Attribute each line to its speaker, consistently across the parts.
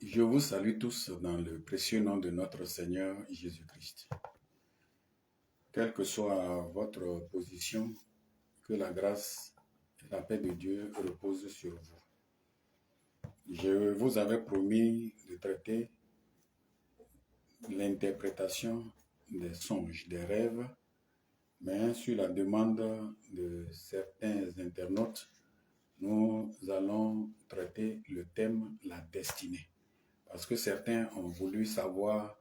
Speaker 1: Je vous salue tous dans le précieux nom de notre Seigneur Jésus-Christ. Quelle que soit votre position, que la grâce et la paix de Dieu reposent sur vous. Je vous avais promis de traiter l'interprétation des songes, des rêves, mais sur la demande de certains internautes, nous allons traiter le thème « la destinée ». Parce que certains ont voulu savoir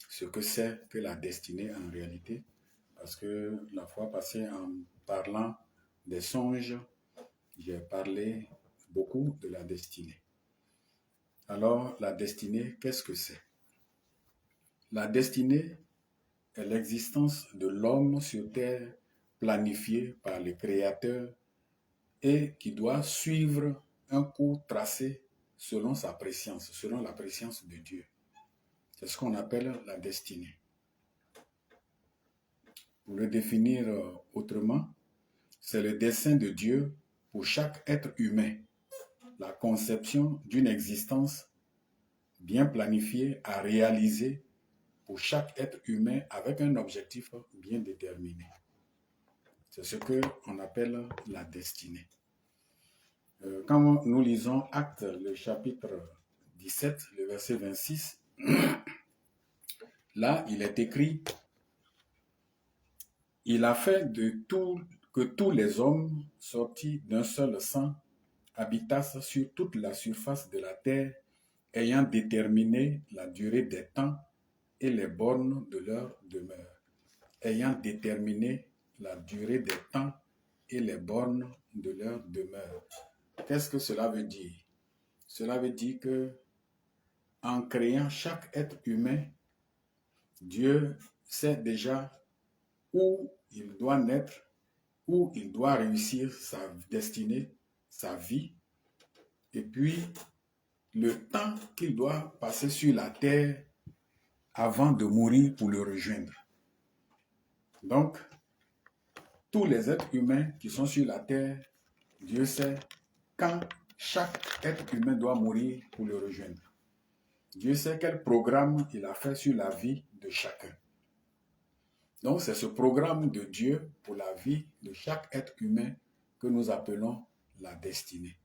Speaker 1: ce que c'est que la destinée en réalité. Parce que la fois passée, en parlant des songes, j'ai parlé beaucoup de la destinée. Alors, la destinée, qu'est-ce que c'est? La destinée est l'existence de l'homme sur terre planifiée par le Créateur et qui doit suivre un cours tracé selon sa préscience, selon la préscience de Dieu. C'est ce qu'on appelle la destinée. Pour le définir autrement, c'est le dessein de Dieu pour chaque être humain, la conception d'une existence bien planifiée à réaliser pour chaque être humain avec un objectif bien déterminé. C'est ce qu'on appelle la destinée. Quand nous lisons Actes, le chapitre 17, le verset 26, là, il est écrit « Il a fait que tous les hommes sortis d'un seul sang habitassent sur toute la surface de la terre, ayant déterminé la durée des temps et les bornes de leur demeure. » Ayant déterminé la durée des temps et les bornes de leur demeure. Qu'est-ce que cela veut dire? Cela veut dire que en créant chaque être humain, Dieu sait déjà où il doit naître, où il doit réussir sa destinée, sa vie, et puis le temps qu'il doit passer sur la terre avant de mourir pour le rejoindre. Donc, tous les êtres humains qui sont sur la terre, Dieu sait quand chaque être humain doit mourir pour le rejoindre. Dieu sait quel programme il a fait sur la vie de chacun. Donc, c'est ce programme de Dieu pour la vie de chaque être humain que nous appelons la destinée.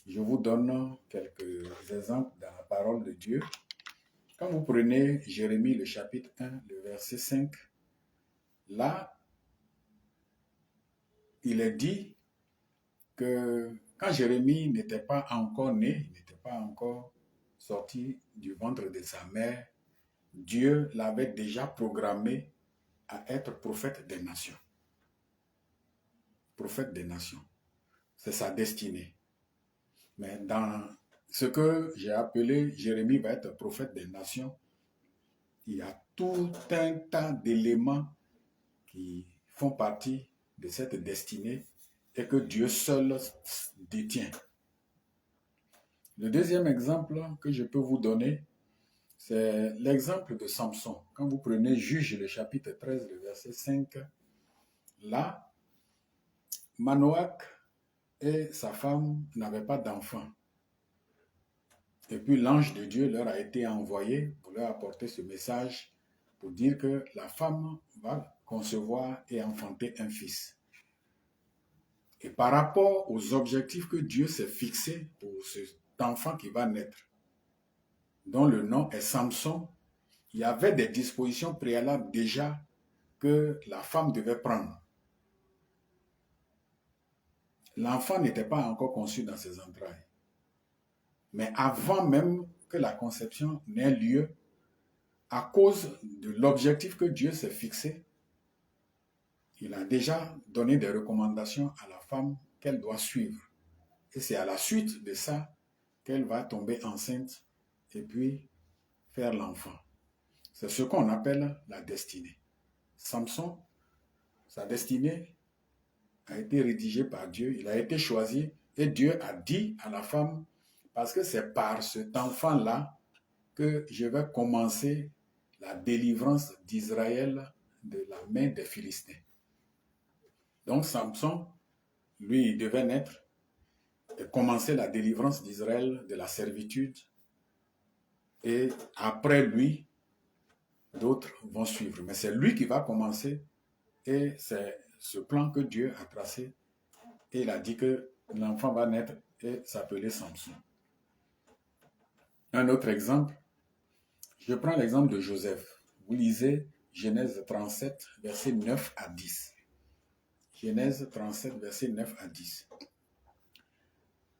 Speaker 1: Je vous donne quelques exemples dans la parole de Dieu. Quand vous prenez Jérémie, le chapitre 1, le verset 5, là, il est dit que quand Jérémie n'était pas encore né, il n'était pas encore sorti du ventre de sa mère, Dieu l'avait déjà programmé à être prophète des nations. Prophète des nations. C'est sa destinée. Mais dans ce que j'ai appelé Jérémie va être prophète des nations, il y a tout un tas d'éléments qui font partie de cette destinée et que Dieu seul détient. Le deuxième exemple que je peux vous donner, c'est l'exemple de Samson. Quand vous prenez Juge, le chapitre 13, le verset 5, là, Manoach et sa femme n'avaient pas d'enfant. Et puis l'ange de Dieu leur a été envoyé pour leur apporter ce message pour dire que la femme va concevoir et enfanter un fils. Et par rapport aux objectifs que Dieu s'est fixés pour cet enfant qui va naître, dont le nom est Samson, il y avait des dispositions préalables déjà que la femme devait prendre. L'enfant n'était pas encore conçu dans ses entrailles. Mais avant même que la conception n'ait lieu, à cause de l'objectif que Dieu s'est fixé, il a déjà donné des recommandations à la femme qu'elle doit suivre. Et c'est à la suite de ça qu'elle va tomber enceinte et puis faire l'enfant. C'est ce qu'on appelle la destinée. Samson, sa destinée a été rédigée par Dieu, il a été choisi et Dieu a dit à la femme, parce que c'est par cet enfant-là que je vais commencer la délivrance d'Israël de la main des Philistins. Donc Samson, lui, il devait naître et commencer la délivrance d'Israël de la servitude et après lui, d'autres vont suivre. Mais c'est lui qui va commencer et c'est ce plan que Dieu a tracé. Et il a dit que l'enfant va naître et s'appeler Samson. Un autre exemple, je prends l'exemple de Joseph. Vous lisez Genèse 37, versets 9 à 10. Genèse 37, versets 9 à 10.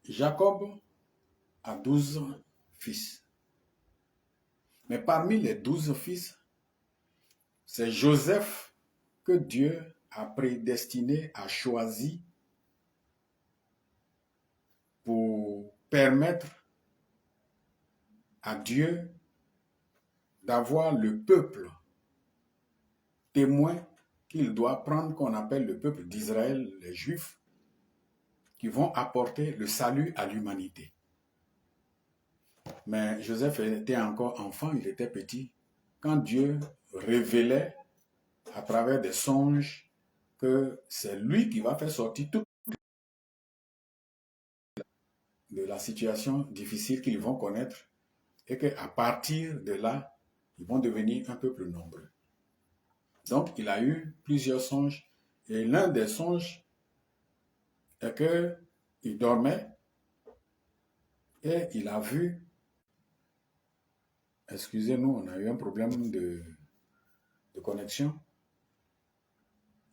Speaker 1: Jacob a 12 fils. Mais parmi les 12 fils, c'est Joseph que Dieu a prédestiné, a choisi pour permettre à Dieu d'avoir le peuple témoin qu'il doit prendre, qu'on appelle le peuple d'Israël, les Juifs, qui vont apporter le salut à l'humanité. Mais Joseph était encore enfant, il était petit, quand Dieu révélait à travers des songes que c'est lui qui va faire sortir tout de la situation difficile qu'ils vont connaître et qu'à partir de là, ils vont devenir un peu plus nombreux. Donc, il a eu plusieurs songes et l'un des songes est qu'il dormait et il a vu, excusez-nous, on a eu un problème de connexion.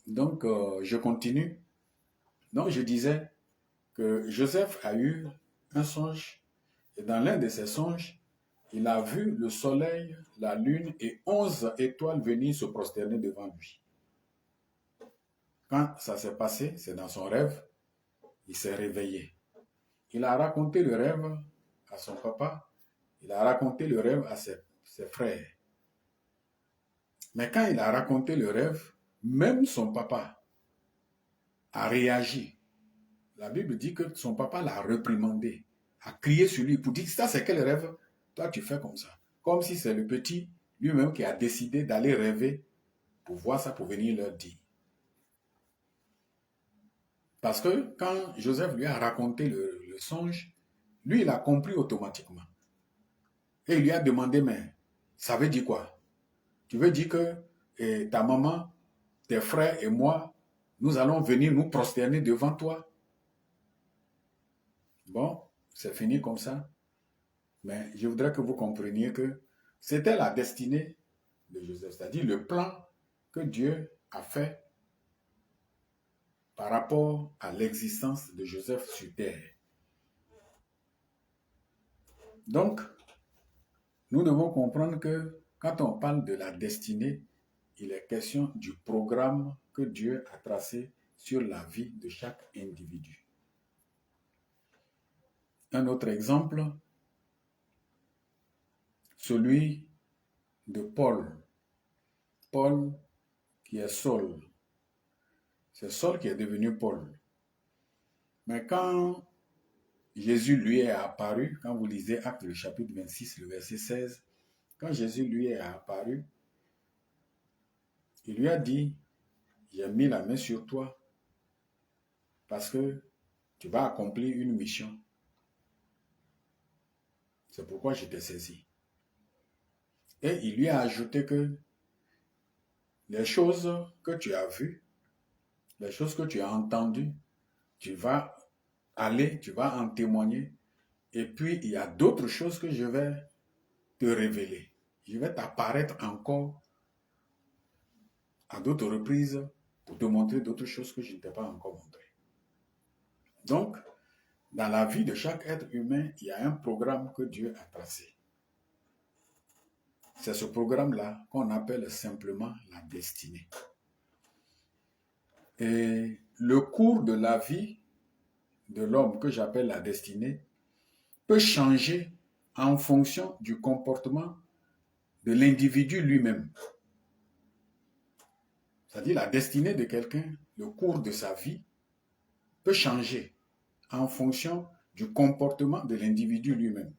Speaker 1: Donc, je continue. Donc, je disais que Joseph a eu un songe et dans l'un de ses songes, il a vu le soleil, la lune et 11 étoiles venir se prosterner devant lui. Quand ça s'est passé, c'est dans son rêve, il s'est réveillé. Il a raconté le rêve à son papa, il a raconté le rêve à ses frères. Mais quand il a raconté le rêve, même son papa a réagi. La Bible dit que son papa l'a reprimandé, a crié sur lui pour dire, ça c'est quel rêve? Toi tu fais comme ça. Comme si c'est le petit lui-même qui a décidé d'aller rêver pour voir ça, pour venir leur dire. Parce que quand Joseph lui a raconté le songe, lui il a compris automatiquement. Et il lui a demandé, mais ça veut dire quoi? Tu veux dire que ta maman, tes frères et moi, nous allons venir nous prosterner devant toi? Bon, c'est fini comme ça. Mais je voudrais que vous compreniez que c'était la destinée de Joseph, c'est-à-dire le plan que Dieu a fait par rapport à l'existence de Joseph sur terre. Donc, nous devons comprendre que quand on parle de la destinée, il est question du programme que Dieu a tracé sur la vie de chaque individu. Un autre exemple, celui de Paul. Paul qui est Saul. C'est Saul qui est devenu Paul. Mais quand Jésus lui est apparu, quand vous lisez Actes le chapitre 26, le verset 16, quand Jésus lui est apparu, il lui a dit, j'ai mis la main sur toi parce que tu vas accomplir une mission. C'est pourquoi je t'ai saisi. Et il lui a ajouté que les choses que tu as vues, les choses que tu as entendues, tu vas aller, tu vas en témoigner. Et puis, il y a d'autres choses que je vais te révéler. Je vais t'apparaître encore à d'autres reprises pour te montrer d'autres choses que je ne t'ai pas encore montrées. Donc, dans la vie de chaque être humain, il y a un programme que Dieu a tracé. C'est ce programme-là qu'on appelle simplement la destinée. Et le cours de la vie de l'homme que j'appelle la destinée peut changer en fonction du comportement de l'individu lui-même. C'est-à-dire la destinée de quelqu'un, le cours de sa vie, peut changer en fonction du comportement de l'individu lui-même.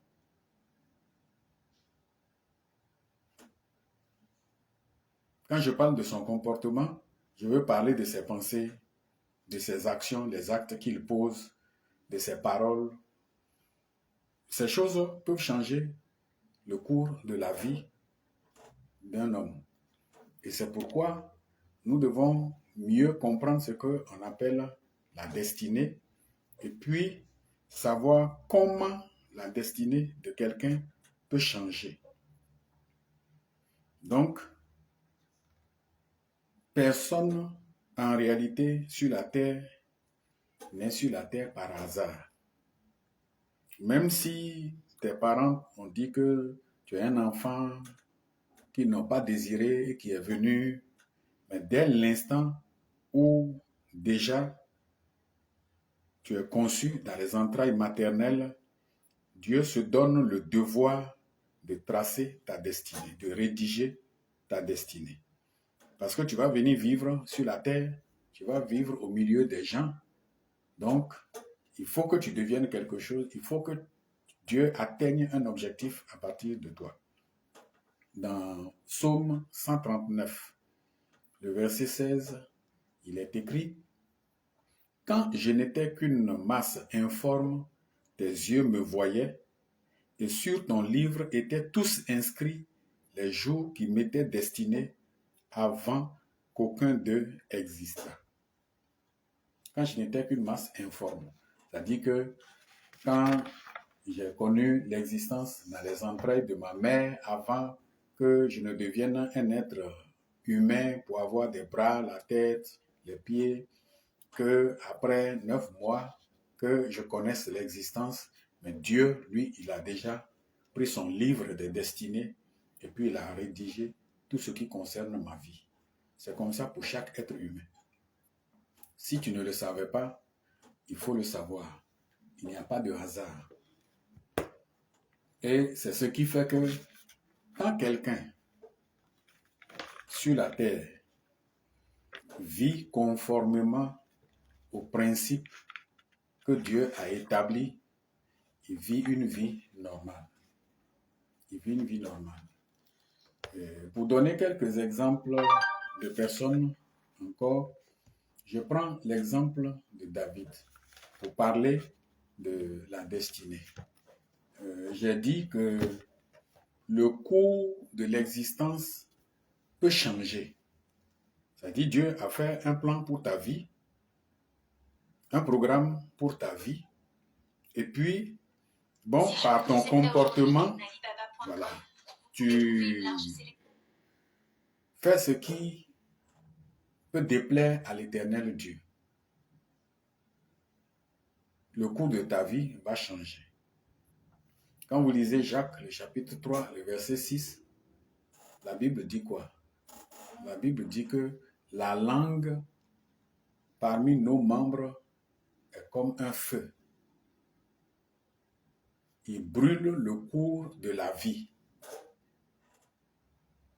Speaker 1: Quand je parle de son comportement, je veux parler de ses pensées, de ses actions, les actes qu'il pose, de ses paroles. Ces choses peuvent changer le cours de la vie d'un homme. Et c'est pourquoi nous devons mieux comprendre ce qu'on appelle la destinée et puis savoir comment la destinée de quelqu'un peut changer. Donc, personne en réalité sur la terre n'est sur la terre par hasard. Même si tes parents ont dit que tu es un enfant qu'ils n'ont pas désiré et qui est venu, mais dès l'instant où déjà tu es conçu dans les entrailles maternelles, Dieu se donne le devoir de tracer ta destinée, de rédiger ta destinée. Parce que tu vas venir vivre sur la terre, tu vas vivre au milieu des gens. Donc, il faut que tu deviennes quelque chose, il faut que Dieu atteigne un objectif à partir de toi. Dans Psaume 139, le verset 16, il est écrit « Quand je n'étais qu'une masse informe, tes yeux me voyaient, et sur ton livre étaient tous inscrits les jours qui m'étaient destinés avant qu'aucun d'eux existât. » Quand je n'étais qu'une masse informe, c'est-à-dire que quand j'ai connu l'existence dans les entrailles de ma mère avant que je ne devienne un être humain pour avoir des bras, la tête, les pieds, que après 9 mois que je connaisse l'existence, mais Dieu, lui, il a déjà pris son livre de destinée et puis il a rédigé tout ce qui concerne ma vie. C'est comme ça pour chaque être humain. Si tu ne le savais pas, il faut le savoir. Il n'y a pas de hasard. Et c'est ce qui fait que quand quelqu'un sur la terre vit conformément aux principes que Dieu a établis, il vit une vie normale. Il vit une vie normale. Et pour donner quelques exemples de personnes encore, je prends l'exemple de David pour parler de la destinée. J'ai dit que le cours de l'existence peut changer. C'est-à-dire Dieu a fait un plan pour ta vie, un programme pour ta vie, et puis, bon, par ton comportement, voilà, tu fais ce qui peut déplaire à l'Éternel Dieu. Le cours de ta vie va changer. Quand vous lisez Jacques, le chapitre 3, le verset 6, la Bible dit quoi? La Bible dit que la langue parmi nos membres est comme un feu. Il brûle le cours de la vie,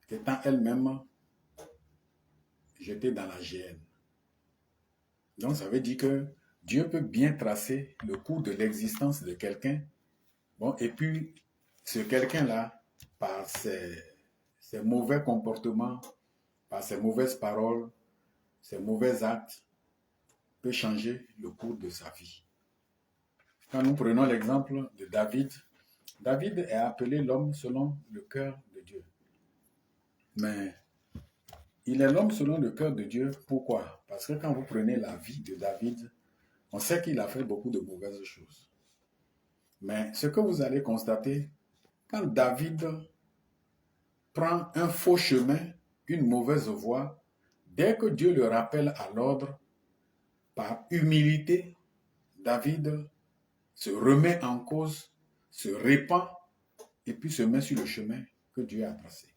Speaker 1: étant elle-même jetée dans la géhenne. Donc ça veut dire que Dieu peut bien tracer le cours de l'existence de quelqu'un. Bon, et puis ce quelqu'un-là, par ses mauvais comportements, par ses mauvaises paroles, ses mauvais actes, peut changer le cours de sa vie. Quand nous prenons l'exemple de David, David est appelé l'homme selon le cœur de Dieu. Mais il est l'homme selon le cœur de Dieu. Pourquoi? Parce que quand vous prenez la vie de David, on sait qu'il a fait beaucoup de mauvaises choses. Mais ce que vous allez constater, quand David prend un faux chemin, une mauvaise voie, dès que Dieu le rappelle à l'ordre, par humilité, David se remet en cause, se répand et puis se met sur le chemin que Dieu a tracé.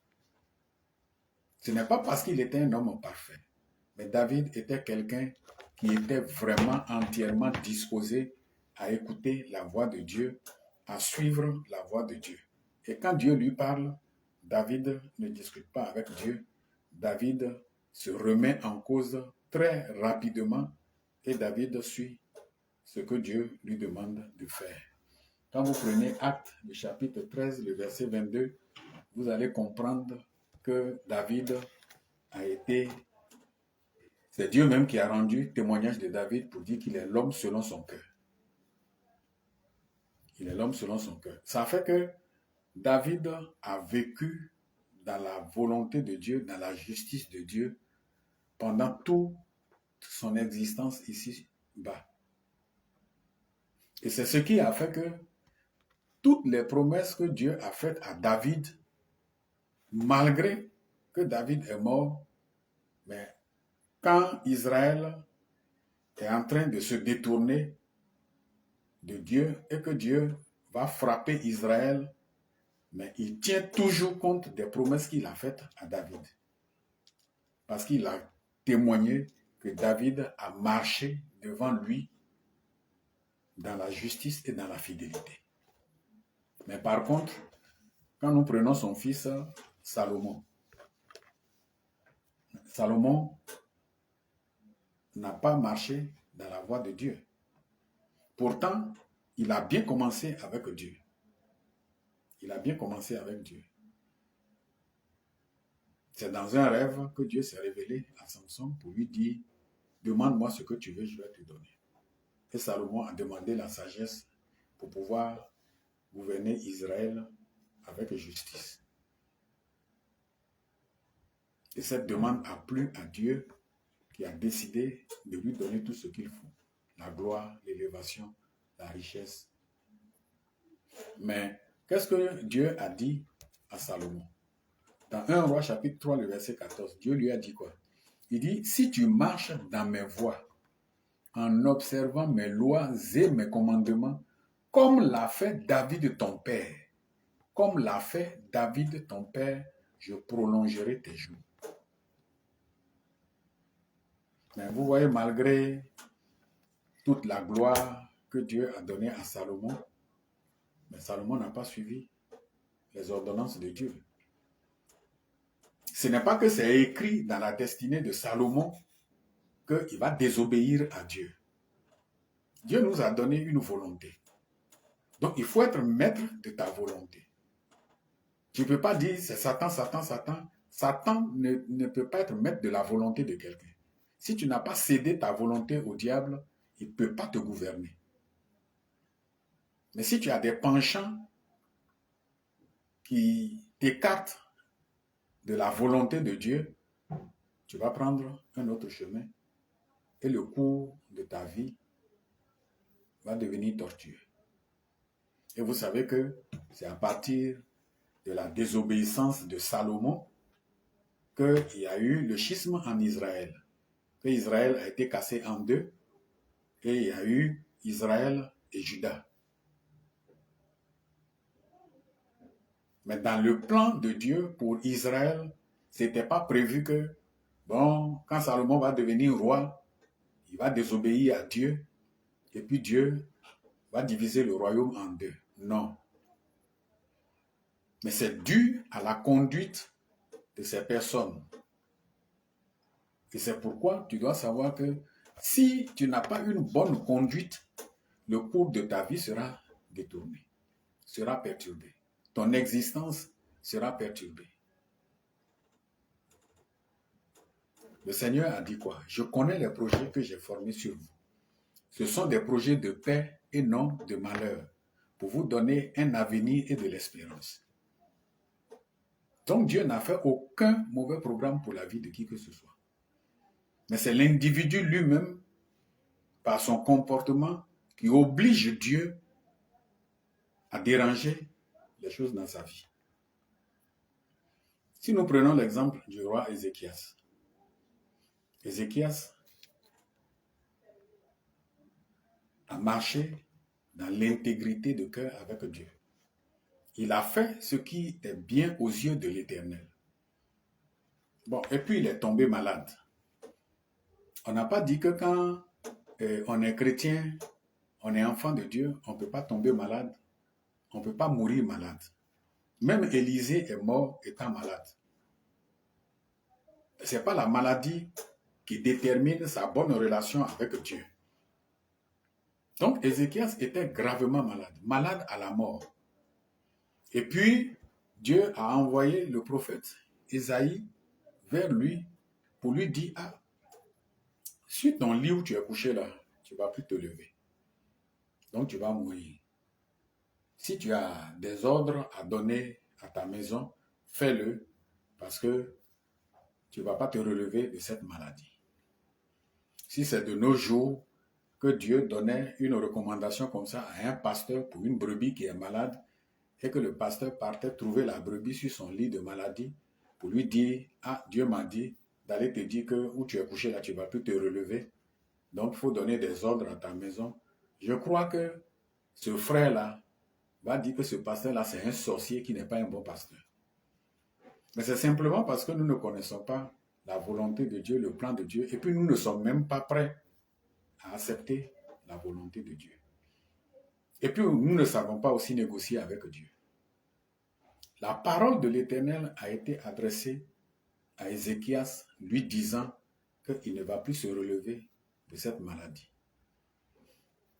Speaker 1: Ce n'est pas parce qu'il était un homme parfait, mais David était quelqu'un qui était vraiment entièrement disposé à écouter la voix de Dieu, à suivre la voix de Dieu. Et quand Dieu lui parle, David ne discute pas avec Dieu. David se remet en cause très rapidement et David suit ce que Dieu lui demande de faire. Quand vous prenez Actes, le chapitre 13, le verset 22, vous allez comprendre que David a été... C'est Dieu même qui a rendu témoignage de David pour dire qu'il est l'homme selon son cœur. Il est l'homme selon son cœur. Ça fait que David a vécu dans la volonté de Dieu, dans la justice de Dieu, pendant toute son existence ici-bas. Et c'est ce qui a fait que toutes les promesses que Dieu a faites à David, malgré que David est mort, mais quand Israël est en train de se détourner de Dieu et que Dieu va frapper Israël, mais il tient toujours compte des promesses qu'il a faites à David. Parce qu'il a témoigné que David a marché devant lui dans la justice et dans la fidélité. Mais par contre, quand nous prenons son fils Salomon, Salomon n'a pas marché dans la voie de Dieu. Pourtant, il a bien commencé avec Dieu. Il a bien commencé avec Dieu. C'est dans un rêve que Dieu s'est révélé à Samson pour lui dire, demande-moi ce que tu veux, je vais te donner. Et Salomon a demandé la sagesse pour pouvoir gouverner Israël avec justice. Et cette demande a plu à Dieu qui a décidé de lui donner tout ce qu'il faut. La gloire, l'élévation, la richesse. Mais qu'est-ce que Dieu a dit à Salomon? Dans 1 Roi chapitre 3, le verset 14, Dieu lui a dit quoi? Il dit, si tu marches dans mes voies, en observant mes lois et mes commandements, comme l'a fait David ton père, comme l'a fait David ton père, je prolongerai tes jours. Mais vous voyez, malgré toute la gloire que Dieu a donnée à Salomon, mais Salomon n'a pas suivi les ordonnances de Dieu. Ce n'est pas que c'est écrit dans la destinée de Salomon qu'il va désobéir à Dieu. Dieu nous a donné une volonté. Donc, il faut être maître de ta volonté. Tu ne peux pas dire c'est Satan, Satan, Satan. Satan ne peut pas être maître de la volonté de quelqu'un. Si tu n'as pas cédé ta volonté au diable, il ne peut pas te gouverner. Mais si tu as des penchants qui t'écartent de la volonté de Dieu, tu vas prendre un autre chemin et le cours de ta vie va devenir tortueux. Et vous savez que c'est à partir de la désobéissance de Salomon qu'il y a eu le schisme en Israël. Que Israël a été cassé en deux et il y a eu Israël et Juda. Mais dans le plan de Dieu pour Israël, ce n'était pas prévu que, bon, quand Salomon va devenir roi, il va désobéir à Dieu et puis Dieu va diviser le royaume en deux. Non. Mais c'est dû à la conduite de ces personnes. Et c'est pourquoi tu dois savoir que si tu n'as pas une bonne conduite, le cours de ta vie sera détourné, sera perturbé. Ton existence sera perturbée. Le Seigneur a dit quoi? Je connais les projets que j'ai formés sur vous. Ce sont des projets de paix et non de malheur, pour vous donner un avenir et de l'espérance. Donc Dieu n'a fait aucun mauvais programme pour la vie de qui que ce soit. Mais c'est l'individu lui-même, par son comportement, qui oblige Dieu à déranger les choses dans sa vie. Si nous prenons l'exemple du roi Ézéchias, Ézéchias a marché dans l'intégrité de cœur avec Dieu. Il a fait ce qui est bien aux yeux de l'Éternel. Bon, et puis il est tombé malade. On n'a pas dit que quand on est chrétien, on est enfant de Dieu, on ne peut pas tomber malade, on ne peut pas mourir malade. Même Élisée est mort étant malade. Ce n'est pas la maladie qui détermine sa bonne relation avec Dieu. Donc Ézéchias était gravement malade, malade à la mort. Et puis, Dieu a envoyé le prophète Ésaïe vers lui pour lui dire, ah, sur ton lit où tu es couché là, tu ne vas plus te lever. Donc tu vas mourir. Si tu as des ordres à donner à ta maison, fais-le parce que tu ne vas pas te relever de cette maladie. Si c'est de nos jours que Dieu donnait une recommandation comme ça à un pasteur pour une brebis qui est malade et que le pasteur partait trouver la brebis sur son lit de maladie pour lui dire, ah, Dieu m'a dit d'aller te dire que où tu es couché là, tu ne vas plus te relever. Donc, il faut donner des ordres à ta maison. Je crois que ce frère-là va dire que ce pasteur-là, c'est un sorcier qui n'est pas un bon pasteur. Mais c'est simplement parce que nous ne connaissons pas la volonté de Dieu, le plan de Dieu, et puis nous ne sommes même pas prêts à accepter la volonté de Dieu. Et puis nous ne savons pas aussi négocier avec Dieu. La parole de l'Éternel a été adressée à Ézéchias, lui disant qu'il ne va plus se relever de cette maladie.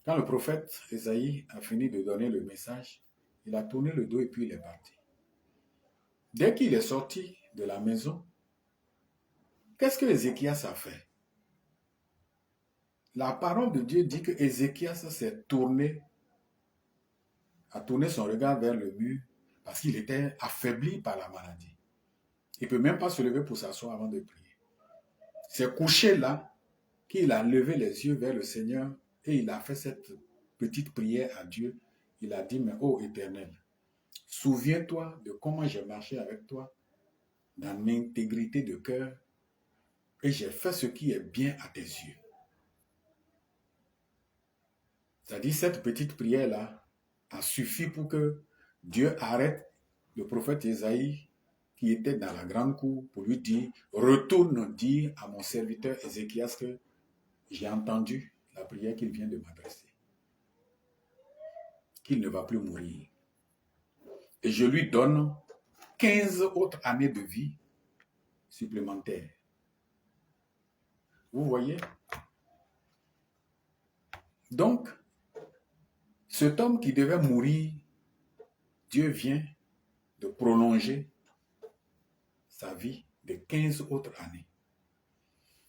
Speaker 1: Quand le prophète Ésaïe a fini de donner le message, il a tourné le dos et puis il est parti. Dès qu'il est sorti de la maison, qu'est-ce que Ézéchias a fait? La parole de Dieu dit que Ézéchias s'est tourné, a tourné son regard vers le mur parce qu'il était affaibli par la maladie. Il ne peut même pas se lever pour s'asseoir avant de prier. C'est couché là qu'il a levé les yeux vers le Seigneur et il a fait cette petite prière à Dieu. Il a dit, mais ô Éternel, souviens-toi de comment j'ai marché avec toi dans l'intégrité de cœur et j'ai fait ce qui est bien à tes yeux. C'est-à-dire cette petite prière-là a suffi pour que Dieu arrête le prophète Ésaïe qui était dans la grande cour pour lui dire, retourne dire à mon serviteur Ézéchias que j'ai entendu la prière qu'il vient de m'adresser, qu'il ne va plus mourir. Et je lui donne 15 autres années de vie supplémentaires. Vous voyez? Donc, cet homme qui devait mourir, Dieu vient de prolonger sa vie de 15 autres années.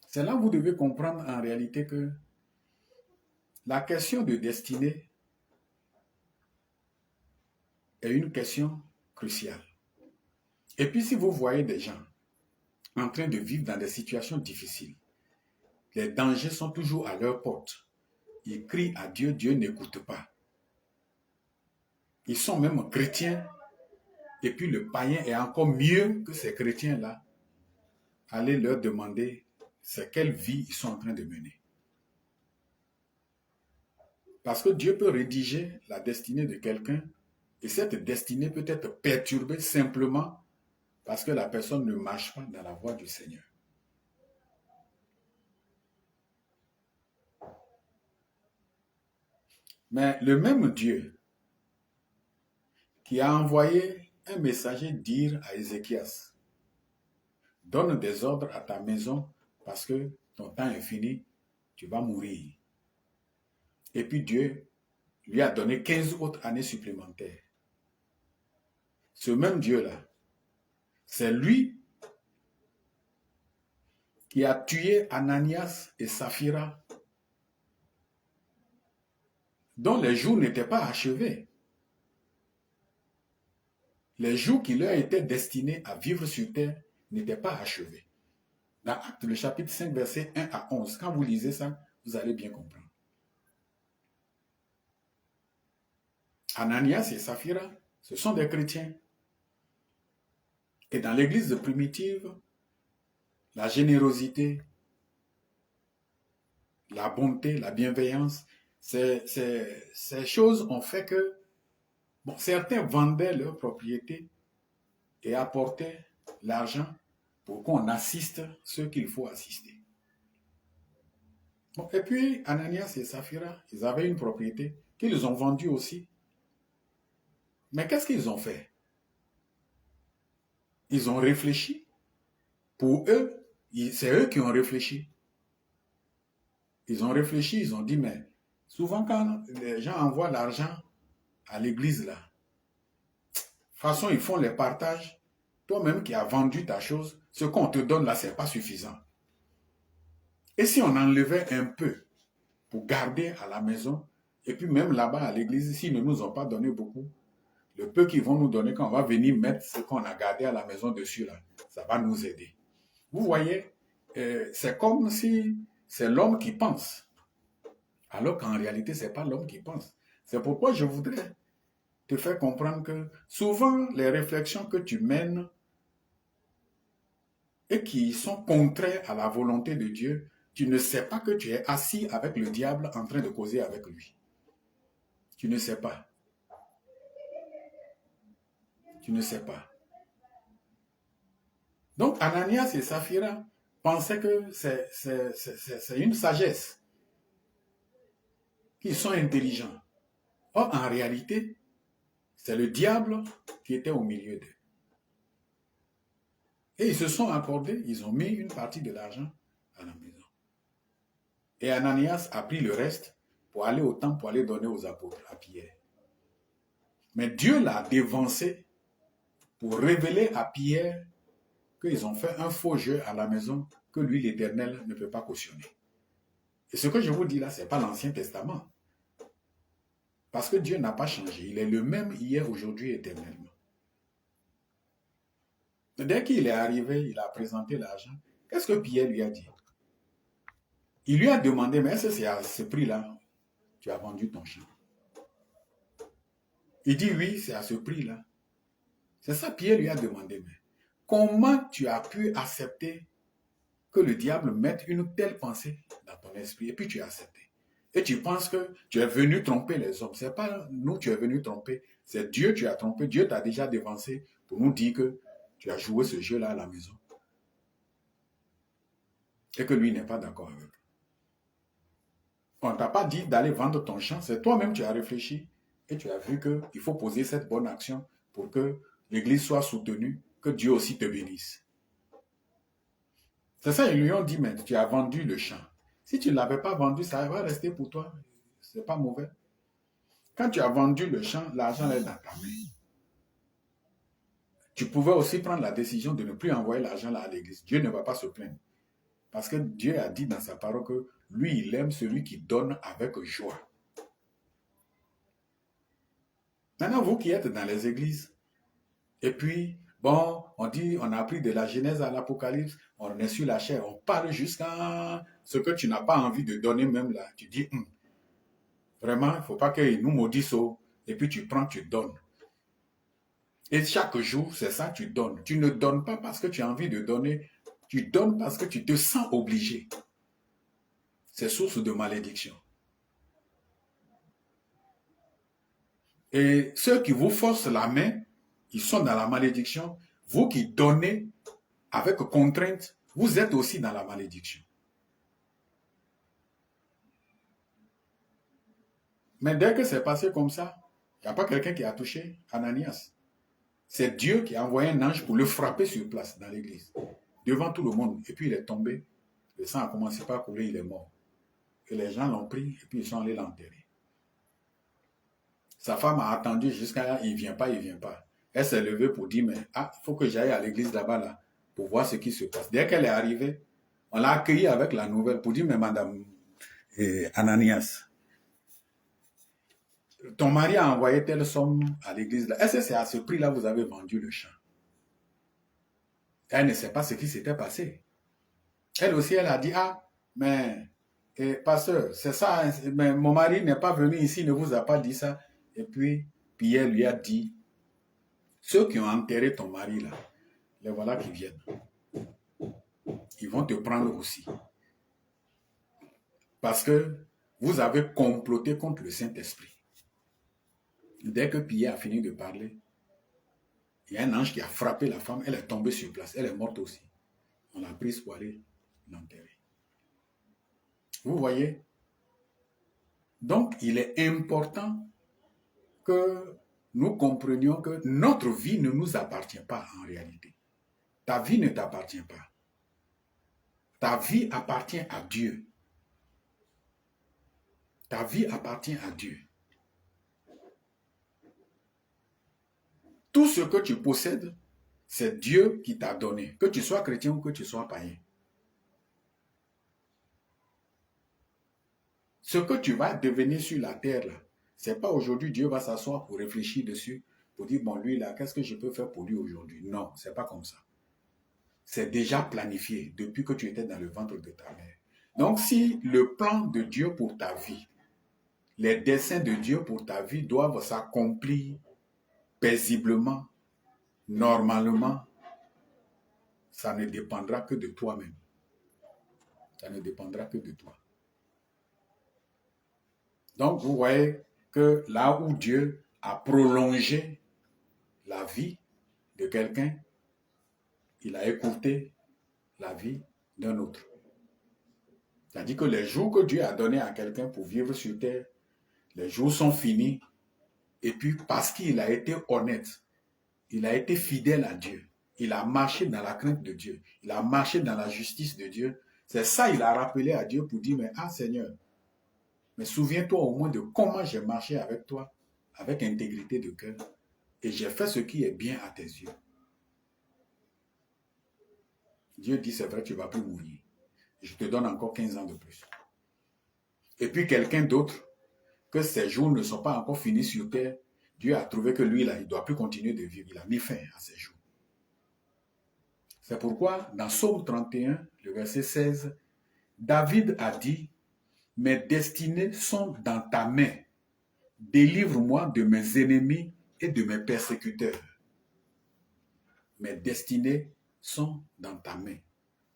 Speaker 1: C'est là que vous devez comprendre en réalité que la question de destinée est une question cruciale. Et puis si vous voyez des gens en train de vivre dans des situations difficiles, les dangers sont toujours à leur porte. Ils crient à Dieu, Dieu n'écoute pas. Ils sont même chrétiens, et puis le païen est encore mieux que ces chrétiens-là. Allez leur demander c'est quelle vie ils sont en train de mener. Parce que Dieu peut rédiger la destinée de quelqu'un, et cette destinée peut être perturbée simplement parce que la personne ne marche pas dans la voie du Seigneur. Mais le même Dieu qui a envoyé un messager dire à Ézéchias, donne des ordres à ta maison parce que ton temps est fini, tu vas mourir. Et puis Dieu lui a donné 15 autres années supplémentaires. Ce même Dieu-là, c'est lui qui a tué Ananias et Saphira, dont les jours n'étaient pas achevés. Les jours qui leur étaient destinés à vivre sur terre n'étaient pas achevés. Dans Actes, le chapitre 5, versets 1 à 11, quand vous lisez ça, vous allez bien comprendre. Ananias et Saphira, ce sont des chrétiens. Et dans l'église primitive, la générosité, la bonté, la bienveillance, ces choses ont fait que certains vendaient leurs propriétés et apportaient l'argent pour qu'on assiste ceux qu'il faut assister. Et puis, Ananias et Saphira, ils avaient une propriété qu'ils ont vendue aussi. Mais qu'est-ce qu'ils ont fait? Ils ont réfléchi. Pour eux, c'est eux qui ont réfléchi. Ils ont réfléchi, ils ont dit, mais souvent quand les gens envoient l'argent à l'église là, de toute façon, ils font les partages. Toi-même qui as vendu ta chose, ce qu'on te donne là, ce n'est pas suffisant. Et si on enlevait un peu pour garder à la maison, et puis même là-bas à l'église, s'ils ne nous ont pas donné beaucoup, Le peu qu'ils vont nous donner, quand on va venir mettre ce qu'on a gardé à la maison dessus, là, ça va nous aider. Vous voyez, c'est comme si c'est l'homme qui pense, alors qu'en réalité, ce n'est pas l'homme qui pense. C'est pourquoi je voudrais te faire comprendre que souvent, les réflexions que tu mènes et qui sont contraires à la volonté de Dieu, tu ne sais pas que tu es assis avec le diable en train de causer avec lui. Tu ne sais pas. Tu ne sais pas. Donc, Ananias et Saphira pensaient que c'est une sagesse, qu'ils sont intelligents. Or, en réalité, c'est le diable qui était au milieu d'eux. Et ils se sont accordés, ils ont mis une partie de l'argent à la maison. Et Ananias a pris le reste pour aller au temple, pour aller donner aux apôtres, à Pierre. Mais Dieu l'a dévancé pour révéler à Pierre qu'ils ont fait un faux jeu à la maison que lui, l'Éternel, ne peut pas cautionner. Et ce que je vous dis là, ce n'est pas l'Ancien Testament. Parce que Dieu n'a pas changé. Il est le même hier, aujourd'hui, éternellement. Dès qu'il est arrivé, il a présenté l'argent. Qu'est-ce que Pierre lui a dit? Il lui a demandé, mais est-ce que c'est à ce prix-là tu as vendu ton champ? Il dit oui, c'est à ce prix-là. C'est ça Pierre lui a demandé. Mais comment tu as pu accepter que le diable mette une telle pensée dans ton esprit et puis tu as accepté? Et tu penses que tu es venu tromper les hommes. Ce n'est pas nous tu es venu tromper, c'est Dieu tu as trompé. Dieu t'a déjà dévancé pour nous dire que tu as joué ce jeu-là à la maison. Et que lui n'est pas d'accord avec. On ne t'a pas dit d'aller vendre ton champ, c'est toi-même tu as réfléchi et tu as vu qu'il faut poser cette bonne action pour que l'Église soit soutenue, que Dieu aussi te bénisse. C'est ça, ils lui ont dit, mais tu as vendu le champ. Si tu ne l'avais pas vendu, ça va rester pour toi. Ce n'est pas mauvais. Quand tu as vendu le champ, l'argent est dans ta main. Tu pouvais aussi prendre la décision de ne plus envoyer l'argent là à l'église. Dieu ne va pas se plaindre. Parce que Dieu a dit dans sa parole que lui, il aime celui qui donne avec joie. Maintenant, vous qui êtes dans les églises, et puis, bon, on dit, on a appris de la Genèse à l'Apocalypse, on est sur la chair, on parle jusqu'à ce que tu n'as pas envie de donner même là. Tu dis, vraiment, il ne faut pas qu'ils nous maudissent. Et puis tu prends, tu donnes. Et chaque jour, c'est ça, tu donnes. Tu ne donnes pas parce que tu as envie de donner. Tu donnes parce que tu te sens obligé. C'est source de malédiction. Et ceux qui vous forcent la main, ils sont dans la malédiction. Vous qui donnez avec contrainte, vous êtes aussi dans la malédiction. Mais dès que c'est passé comme ça, il n'y a pas quelqu'un qui a touché Ananias. C'est Dieu qui a envoyé un ange pour le frapper sur place dans l'église, devant tout le monde. Et puis il est tombé. Le sang a commencé par couler, il est mort. Et les gens l'ont pris et puis ils sont allés l'enterrer. Sa femme a attendu jusqu'à il ne vient pas, il ne vient pas. Elle s'est levée pour dire, mais il faut que j'aille à l'église là-bas là, pour voir ce qui se passe. Dès qu'elle est arrivée, on l'a accueillie avec la nouvelle pour dire, mais madame Ananias, ton mari a envoyé telle somme à l'église là. Est-ce que c'est à ce prix-là que vous avez vendu le champ? Elle ne sait pas ce qui s'était passé. Elle aussi, elle a dit, mais pasteur, c'est ça, mais mon mari n'est pas venu ici, il ne vous a pas dit ça. Et puis, Pierre lui a dit, ceux qui ont enterré ton mari là, les voilà qui viennent. Ils vont te prendre aussi. Parce que vous avez comploté contre le Saint-Esprit. Dès que Pierre a fini de parler, il y a un ange qui a frappé la femme, elle est tombée sur place, elle est morte aussi. On l'a prise pour aller l'enterrer. Vous voyez? Donc, il est important que nous comprenions que notre vie ne nous appartient pas en réalité. Ta vie ne t'appartient pas. Ta vie appartient à Dieu. Ta vie appartient à Dieu. Tout ce que tu possèdes, c'est Dieu qui t'a donné, que tu sois chrétien ou que tu sois païen. Ce que tu vas devenir sur la terre, là, ce n'est pas aujourd'hui Dieu va s'asseoir pour réfléchir dessus. pour dire, bon, lui là, qu'est-ce que je peux faire pour lui aujourd'hui? Non, c'est pas comme ça. C'est déjà planifié depuis que tu étais dans le ventre de ta mère. Donc, si le plan de Dieu pour ta vie, les desseins de Dieu pour ta vie doivent s'accomplir paisiblement, normalement, ça ne dépendra que de toi-même. Ça ne dépendra que de toi. Donc, vous voyez que là où Dieu a prolongé la vie de quelqu'un, il a écourté la vie d'un autre. C'est-à-dire que les jours que Dieu a donnés à quelqu'un pour vivre sur terre, les jours sont finis. Et puis, parce qu'il a été honnête, il a été fidèle à Dieu, il a marché dans la crainte de Dieu, il a marché dans la justice de Dieu. C'est ça, il a rappelé à Dieu pour dire, mais ah Seigneur, mais souviens-toi au moins de comment j'ai marché avec toi, avec intégrité de cœur, et j'ai fait ce qui est bien à tes yeux. Dieu dit, c'est vrai, tu ne vas plus mourir. Je te donne encore 15 ans de plus. Et puis quelqu'un d'autre, que ses jours ne sont pas encore finis sur terre, Dieu a trouvé que lui, là, il ne doit plus continuer de vivre. Il a mis fin à ses jours. C'est pourquoi, dans Psaume 31, le verset 16, David a dit, « Mes destinées sont dans ta main. Délivre-moi de mes ennemis et de mes persécuteurs. » Mes destinées sont dans ta main.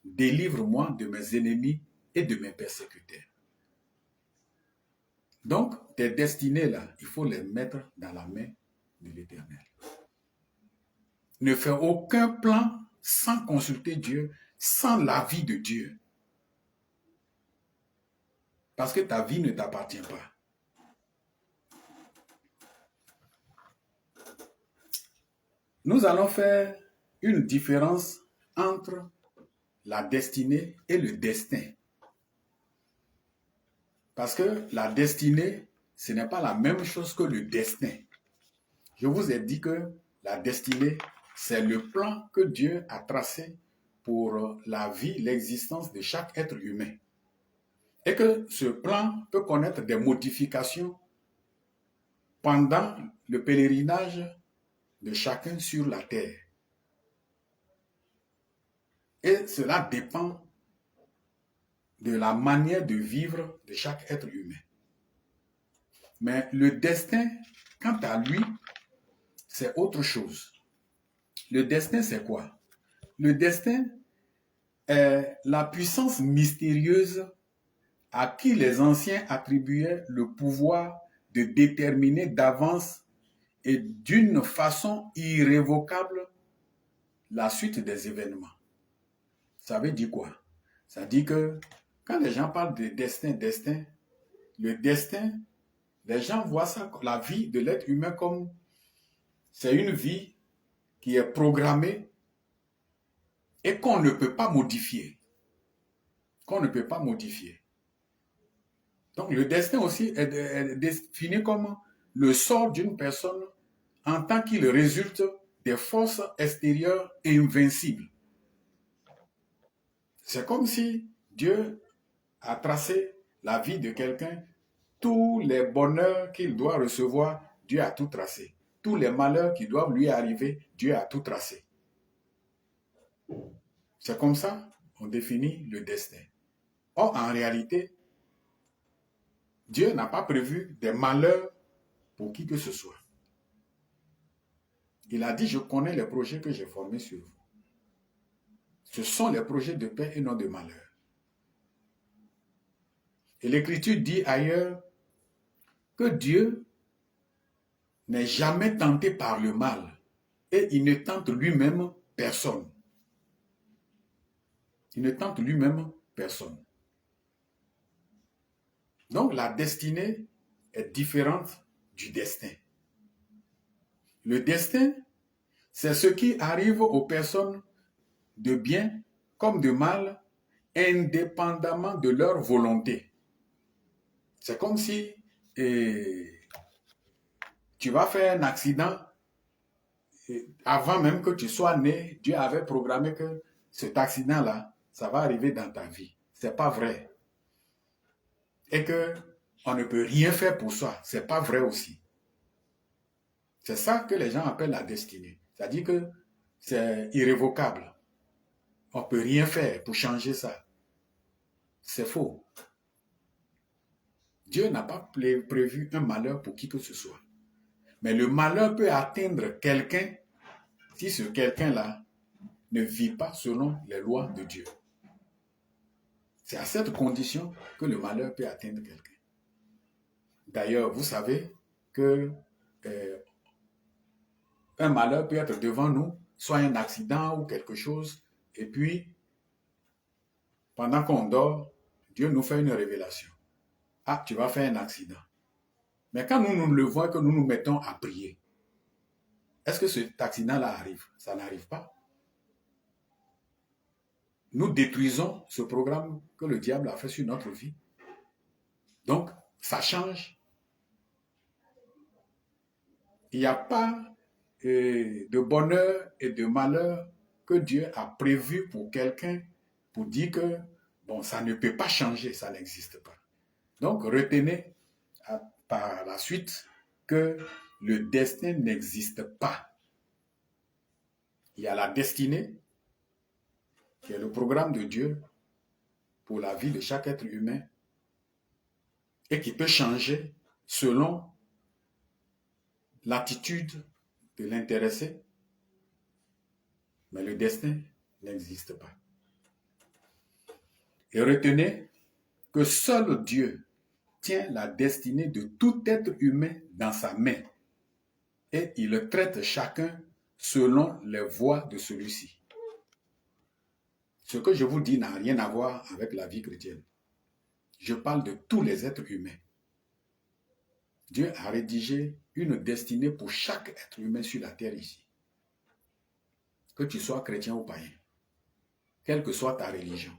Speaker 1: Délivre-moi de mes ennemis et de mes persécuteurs. Donc, tes destinées là, il faut les mettre dans la main de l'Éternel. Ne fais aucun plan sans consulter Dieu, sans l'avis de Dieu. Parce que ta vie ne t'appartient pas. Nous allons faire une différence entre la destinée et le destin. Parce que la destinée, ce n'est pas la même chose que le destin. Je vous ai dit que la destinée, c'est le plan que Dieu a tracé pour la vie, l'existence de chaque être humain. Et que ce plan peut connaître des modifications pendant le pèlerinage de chacun sur la terre. Et cela dépend de la manière de vivre de chaque être humain. Mais le destin, quant à lui, c'est autre chose. Le destin, c'est quoi? Le destin est la puissance mystérieuse à qui les anciens attribuaient le pouvoir de déterminer d'avance et d'une façon irrévocable la suite des événements. Ça veut dire quoi? Ça dit que quand les gens parlent de destin, le destin, les gens voient ça, la vie de l'être humain comme c'est une vie qui est programmée et qu'on ne peut pas modifier. Qu'on ne peut pas modifier. Donc le destin aussi est défini comme le sort d'une personne en tant qu'il résulte des forces extérieures invincibles. C'est comme si Dieu a tracé la vie de quelqu'un, tous les bonheurs qu'il doit recevoir, Dieu a tout tracé. Tous les malheurs qui doivent lui arriver, Dieu a tout tracé. C'est comme ça qu'on définit le destin. Or, en réalité, Dieu n'a pas prévu des malheurs pour qui que ce soit. Il a dit, je connais les projets que j'ai formés sur vous. Ce sont les projets de paix et non de malheur. Et l'Écriture dit ailleurs que Dieu n'est jamais tenté par le mal et il ne tente lui-même personne. Il ne tente lui-même personne. Donc la destinée est différente du destin. Le destin, c'est ce qui arrive aux personnes de bien comme de mal, indépendamment de leur volonté. C'est comme si tu vas faire un accident, avant même que tu sois né, Dieu avait programmé que cet accident-là, ça va arriver dans ta vie. Ce n'est pas vrai. Et qu'on ne peut rien faire pour ça, ce n'est pas vrai aussi. C'est ça que les gens appellent la destinée. C'est-à-dire que c'est irrévocable. On ne peut rien faire pour changer ça. C'est faux. Dieu n'a pas prévu un malheur pour qui que ce soit. Mais le malheur peut atteindre quelqu'un si ce quelqu'un-là ne vit pas selon les lois de Dieu. C'est à cette condition que le malheur peut atteindre quelqu'un. D'ailleurs, vous savez que un malheur peut être devant nous, soit un accident ou quelque chose, et puis, pendant qu'on dort, Dieu nous fait une révélation. Ah, tu vas faire un accident. Mais quand nous le voyons, que nous nous mettons à prier, est-ce que cet accident-là arrive? Ça n'arrive pas. Nous détruisons ce programme que le diable a fait sur notre vie. Donc, ça change. Il n'y a pas de bonheur et de malheur que Dieu a prévu pour quelqu'un pour dire que, bon, ça ne peut pas changer, ça n'existe pas. Donc, retenez par la suite que le destin n'existe pas. Il y a la destinée, qui est le programme de Dieu pour la vie de chaque être humain et qui peut changer selon l'attitude de l'intéressé, mais le destin n'existe pas. Et retenez que seul Dieu tient la destinée de tout être humain dans sa main et il traite chacun selon les voies de celui-ci. Ce que je vous dis n'a rien à voir avec la vie chrétienne. Je parle de tous les êtres humains. Dieu a rédigé une destinée pour chaque être humain sur la terre ici. Que tu sois chrétien ou païen, quelle que soit ta religion.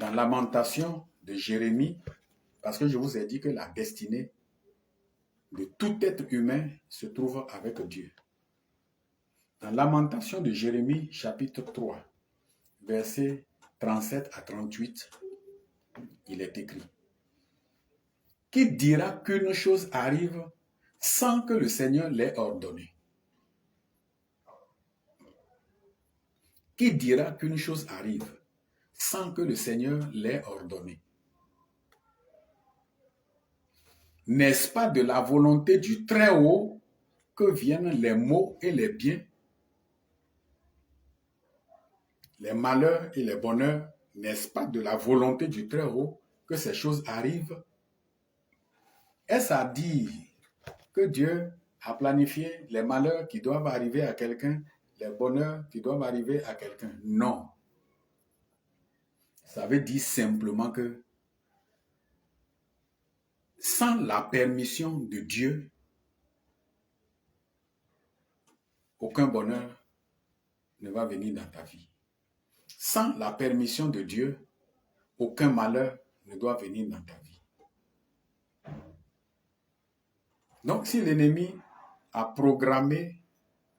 Speaker 1: Dans Lamentation de Jérémie, parce que je vous ai dit que la destinée de tout être humain se trouve avec Dieu. Dans Lamentation de Jérémie, chapitre 3, versets 37 à 38, il est écrit: Qui dira qu'une chose arrive sans que le Seigneur l'ait ordonné? Qui dira qu'une chose arrive sans que le Seigneur l'ait ordonné? N'est-ce pas de la volonté du Très-Haut que viennent les maux et les biens, les malheurs et les bonheurs? N'est-ce pas de la volonté du Très-Haut que ces choses arrivent? Est-ce à dire que Dieu a planifié les malheurs qui doivent arriver à quelqu'un, les bonheurs qui doivent arriver à quelqu'un? Non. Ça veut dire simplement que sans la permission de Dieu, aucun bonheur ne va venir dans ta vie. Sans la permission de Dieu, aucun malheur ne doit venir dans ta vie. Donc, si l'ennemi a programmé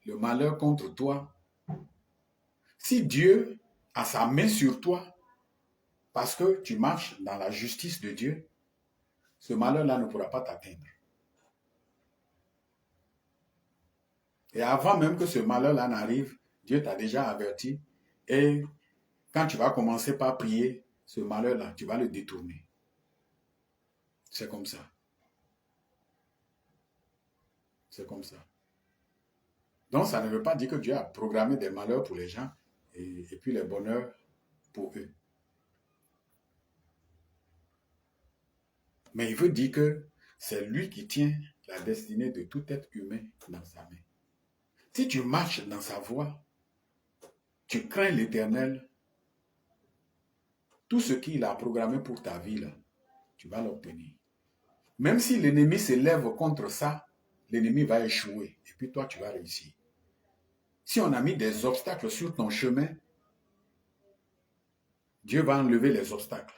Speaker 1: le malheur contre toi, si Dieu a sa main sur toi, parce que tu marches dans la justice de Dieu, ce malheur-là ne pourra pas t'atteindre. Et avant même que ce malheur-là n'arrive, Dieu t'a déjà averti. Et quand tu vas commencer par prier, ce malheur-là, tu vas le détourner. C'est comme ça. C'est comme ça. Donc, ça ne veut pas dire que Dieu a programmé des malheurs pour les gens et puis les bonheurs pour eux. Mais il veut dire que c'est lui qui tient la destinée de tout être humain dans sa main. Si tu marches dans sa voie, tu crains l'Éternel, tout ce qu'il a programmé pour ta vie, là, tu vas l'obtenir. Même si l'ennemi s'élève contre ça, l'ennemi va échouer et puis toi, tu vas réussir. Si on a mis des obstacles sur ton chemin, Dieu va enlever les obstacles,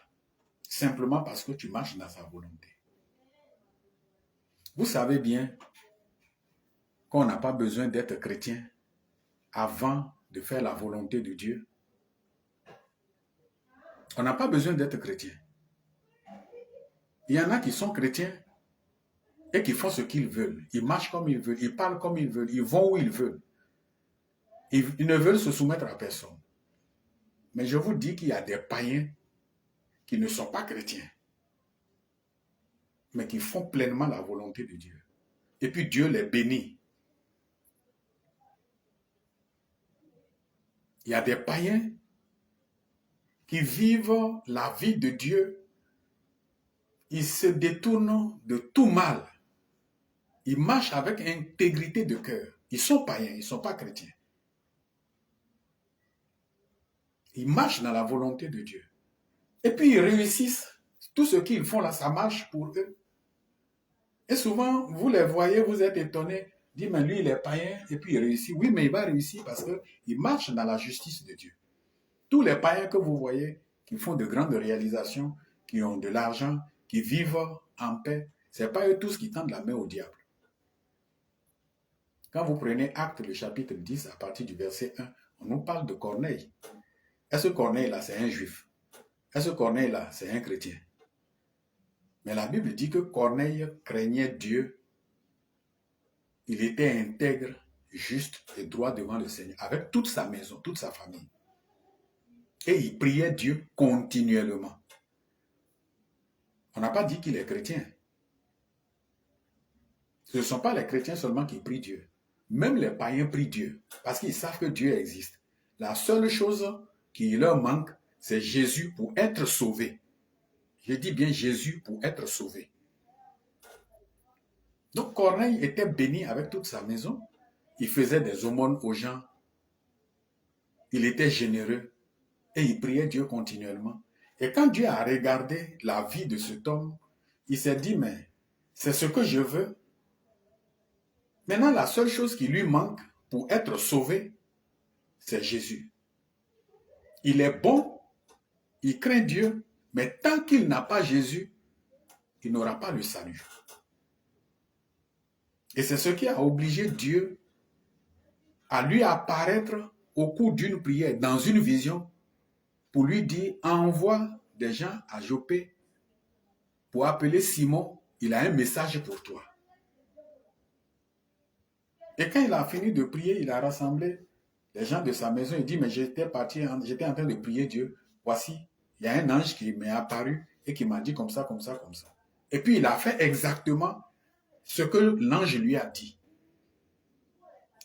Speaker 1: simplement parce que tu marches dans sa volonté. Vous savez bien qu'on n'a pas besoin d'être chrétien avant de faire la volonté de Dieu. On n'a pas besoin d'être chrétien. Il y en a qui sont chrétiens et qui font ce qu'ils veulent. Ils marchent comme ils veulent, ils parlent comme ils veulent, ils vont où ils veulent. Ils ne veulent se soumettre à personne. Mais je vous dis qu'il y a des païens qui ne sont pas chrétiens, mais qui font pleinement la volonté de Dieu. Et puis Dieu les bénit. Il y a des païens qui vivent la vie de Dieu. Ils se détournent de tout mal. Ils marchent avec intégrité de cœur. Ils sont païens, ils ne sont pas chrétiens. Ils marchent dans la volonté de Dieu. Et puis ils réussissent. Tout ce qu'ils font là, ça marche pour eux. Et souvent, vous les voyez, vous êtes étonnés. Dites, mais lui, il est païen et puis il réussit. Oui, mais il va réussir parce qu'il marche dans la justice de Dieu. Tous les païens que vous voyez, qui font de grandes réalisations, qui ont de l'argent, qui vivent en paix, ce n'est pas eux tous qui tendent la main au diable. Quand vous prenez Actes, le chapitre 10, à partir du verset 1, on nous parle de Corneille. Est-ce que Corneille-là, c'est un juif? Est-ce que Corneille-là, c'est un chrétien? Mais la Bible dit que Corneille craignait Dieu. Il était intègre, juste et droit devant le Seigneur, avec toute sa maison, toute sa famille. Et il priait Dieu continuellement. On n'a pas dit qu'il est chrétien. Ce ne sont pas les chrétiens seulement qui prient Dieu. Même les païens prient Dieu, parce qu'ils savent que Dieu existe. La seule chose qui leur manque, c'est Jésus pour être sauvé. Je dis bien Jésus pour être sauvé. Donc Corneille était béni avec toute sa maison. Il faisait des aumônes aux gens. Il était généreux. Et il priait Dieu continuellement. Et quand Dieu a regardé la vie de cet homme, il s'est dit, mais c'est ce que je veux. Maintenant, la seule chose qui lui manque pour être sauvé, c'est Jésus. Il est bon, il craint Dieu, mais tant qu'il n'a pas Jésus, il n'aura pas le salut. Et c'est ce qui a obligé Dieu à lui apparaître au cours d'une prière, dans une vision, pour lui dire, envoie des gens à Joppé pour appeler Simon, il a un message pour toi. Et quand il a fini de prier, il a rassemblé les gens de sa maison. Il dit, mais j'étais en train de prier Dieu. Voici, il y a un ange qui m'est apparu et qui m'a dit comme ça, comme ça, comme ça. Et puis il a fait exactement ce que l'ange lui a dit.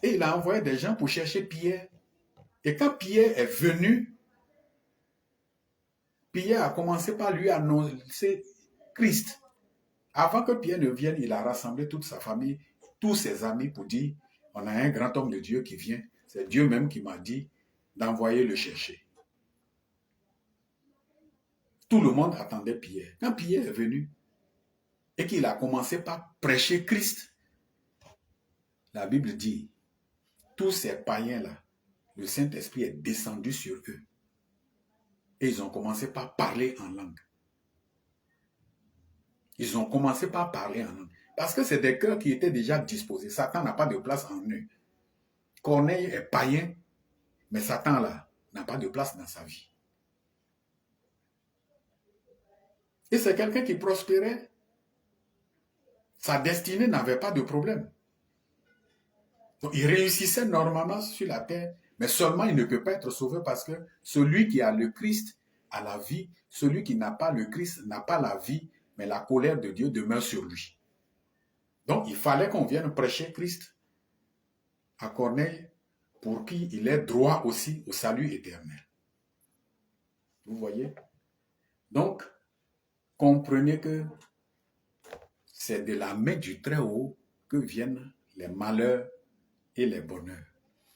Speaker 1: Et il a envoyé des gens pour chercher Pierre. Et quand Pierre est venu, Pierre a commencé par lui annoncer Christ. Avant que Pierre ne vienne, il a rassemblé toute sa famille, tous ses amis pour dire, on a un grand homme de Dieu qui vient. C'est Dieu même qui m'a dit d'envoyer le chercher. Tout le monde attendait Pierre. Quand Pierre est venu et qu'il a commencé par prêcher Christ, la Bible dit, tous ces païens-là, le Saint-Esprit est descendu sur eux. Et ils ont commencé par parler en langue. Ils ont commencé par parler en langue. Parce que c'est des cœurs qui étaient déjà disposés. Satan n'a pas de place en eux. Corneille est païen, mais Satan là n'a pas de place dans sa vie. Et c'est quelqu'un qui prospérait. Sa destinée n'avait pas de problème. Donc, il réussissait normalement sur la terre, mais seulement il ne peut pas être sauvé parce que celui qui a le Christ a la vie, celui qui n'a pas le Christ n'a pas la vie, mais la colère de Dieu demeure sur lui. Donc, il fallait qu'on vienne prêcher Christ à Corneille pour qu'il ait droit aussi au salut éternel. Vous voyez? Donc, comprenez que c'est de la main du Très-Haut que viennent les malheurs et les bonheurs.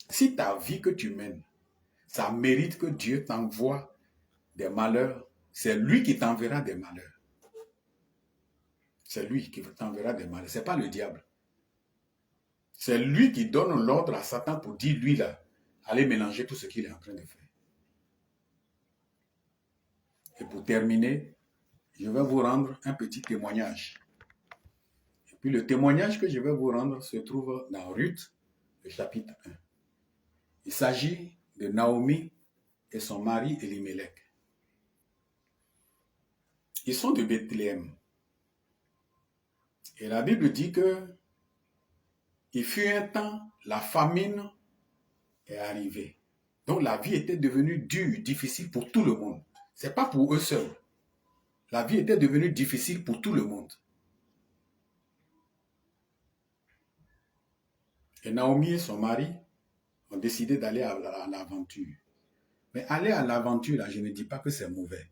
Speaker 1: Si ta vie que tu mènes, ça mérite que Dieu t'envoie des malheurs, c'est lui qui t'enverra des malheurs. C'est lui qui t'enverra des malheurs, ce n'est pas le diable. C'est lui qui donne l'ordre à Satan pour dire, lui là, allez mélanger tout ce qu'il est en train de faire. Et pour terminer, je vais vous rendre un petit témoignage. Et puis le témoignage que je vais vous rendre se trouve dans Ruth, le chapitre 1. Il s'agit de Naomi et son mari Elimelech. Ils sont de Bethléem. Et la Bible dit que il fut un temps, la famine est arrivée. Donc la vie était devenue dure, difficile pour tout le monde. Ce n'est pas pour eux seuls. La vie était devenue difficile pour tout le monde. Et Naomi et son mari ont décidé d'aller à l'aventure. Mais aller à l'aventure, là, je ne dis pas que c'est mauvais.